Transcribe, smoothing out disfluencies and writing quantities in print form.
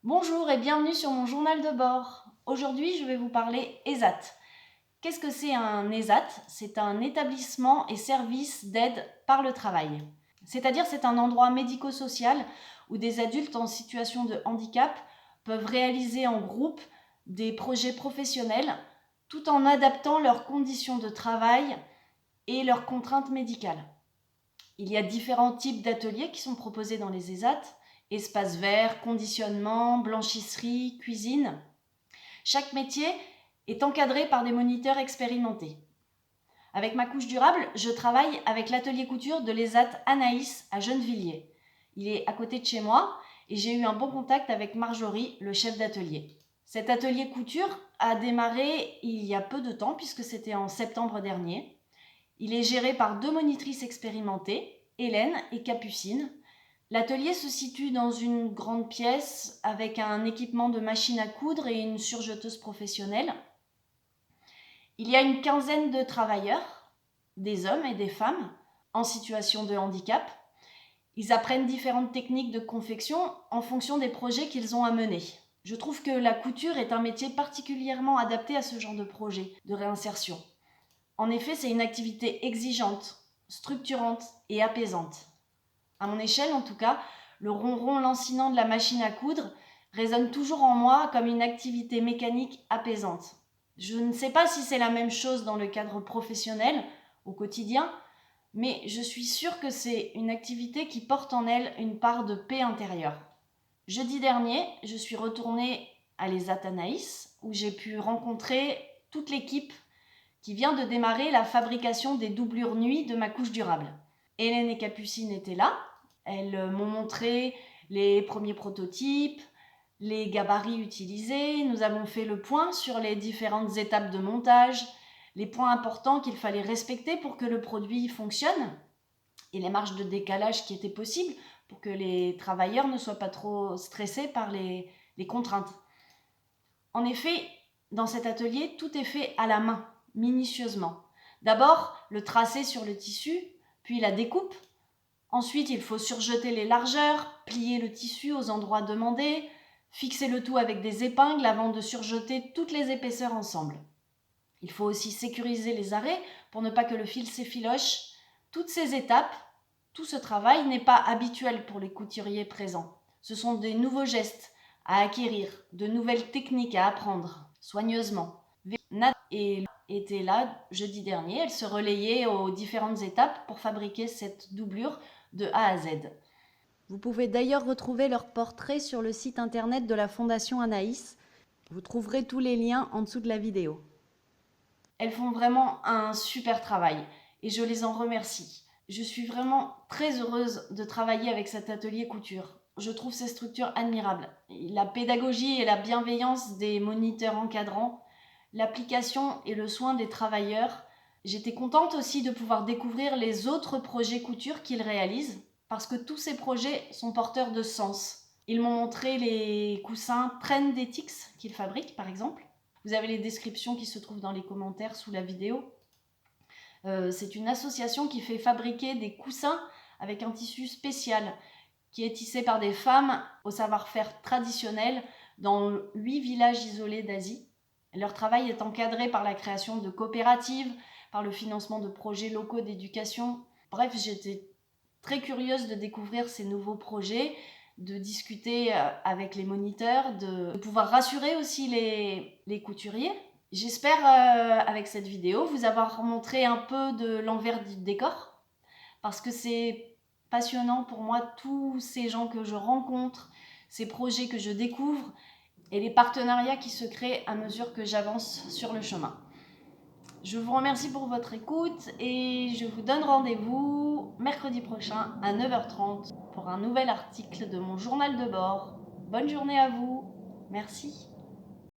Bonjour et bienvenue sur mon journal de bord. Aujourd'hui, je vais vous parler ESAT. Qu'est-ce que c'est un ESAT? C'est un établissement et service d'aide par le travail. C'est-à-dire c'est un endroit médico-social où des adultes en situation de handicap peuvent réaliser en groupe des projets professionnels tout en adaptant leurs conditions de travail et leurs contraintes médicales. Il y a différents types d'ateliers qui sont proposés dans les ESAT: espaces verts, conditionnement, blanchisserie, cuisine. Chaque métier est encadré par des moniteurs expérimentés. Avec ma couche durable, je travaille avec l'atelier couture de l'ESAT Anaïs à Gennevilliers. Il est à côté de chez moi et j'ai eu un bon contact avec Marjorie, le chef d'atelier. Cet atelier couture a démarré il y a peu de temps puisque c'était en septembre dernier. Il est géré par 2 monitrices expérimentées, Hélène et Capucine. L'atelier se situe dans une grande pièce avec un équipement de machine à coudre et une surjeteuse professionnelle. Il y a une quinzaine de travailleurs, des hommes et des femmes, en situation de handicap. Ils apprennent différentes techniques de confection en fonction des projets qu'ils ont à mener. Je trouve que la couture est un métier particulièrement adapté à ce genre de projet de réinsertion. En effet, c'est une activité exigeante, structurante et apaisante. À mon échelle, en tout cas, le ronron lancinant de la machine à coudre résonne toujours en moi comme une activité mécanique apaisante. Je ne sais pas si c'est la même chose dans le cadre professionnel, au quotidien, mais je suis sûre que c'est une activité qui porte en elle une part de paix intérieure. Jeudi dernier, je suis retournée à l'ESAT Anaïs, où j'ai pu rencontrer toute l'équipe qui vient de démarrer la fabrication des doublures nuit de ma couche durable. Hélène et Capucine étaient là. Elles m'ont montré les premiers prototypes, les gabarits utilisés. Nous avons fait le point sur les différentes étapes de montage, les points importants qu'il fallait respecter pour que le produit fonctionne et les marges de décalage qui étaient possibles pour que les travailleurs ne soient pas trop stressés par les contraintes. En effet, dans cet atelier, tout est fait à la main, minutieusement. D'abord, le tracé sur le tissu, puis la découpe. Ensuite, il faut surjeter les largeurs, plier le tissu aux endroits demandés, fixer le tout avec des épingles avant de surjeter toutes les épaisseurs ensemble. Il faut aussi sécuriser les arrêts pour ne pas que le fil s'effiloche. Toutes ces étapes, tout ce travail n'est pas habituel pour les couturiers présents. Ce sont des nouveaux gestes à acquérir, de nouvelles techniques à apprendre soigneusement. Et était là jeudi dernier, elle se relayait aux différentes étapes pour fabriquer cette doublure de A à Z. Vous pouvez d'ailleurs retrouver leur portrait sur le site internet de la Fondation Anaïs. Vous trouverez tous les liens en dessous de la vidéo. Elles font vraiment un super travail et je les en remercie. Je suis vraiment très heureuse de travailler avec cet atelier couture. Je trouve ces structures admirables. La pédagogie et la bienveillance des moniteurs encadrants, l'application et le soin des travailleurs. J'étais contente aussi de pouvoir découvrir les autres projets couture qu'ils réalisent parce que tous ces projets sont porteurs de sens. Ils m'ont montré les coussins Trendetix qu'ils fabriquent par exemple. Vous avez les descriptions qui se trouvent dans les commentaires sous la vidéo. C'est une association qui fait fabriquer des coussins avec un tissu spécial qui est tissé par des femmes au savoir-faire traditionnel dans 8 villages isolés d'Asie. Leur travail est encadré par la création de coopératives, par le financement de projets locaux d'éducation. Bref, j'étais très curieuse de découvrir ces nouveaux projets, de discuter avec les moniteurs, de pouvoir rassurer aussi les couturiers. J'espère avec cette vidéo vous avoir montré un peu de l'envers du décor parce que c'est passionnant pour moi, tous ces gens que je rencontre, ces projets que je découvre et les partenariats qui se créent à mesure que j'avance sur le chemin. Je vous remercie pour votre écoute et je vous donne rendez-vous mercredi prochain à 9h30 pour un nouvel article de mon journal de bord. Bonne journée à vous. Merci.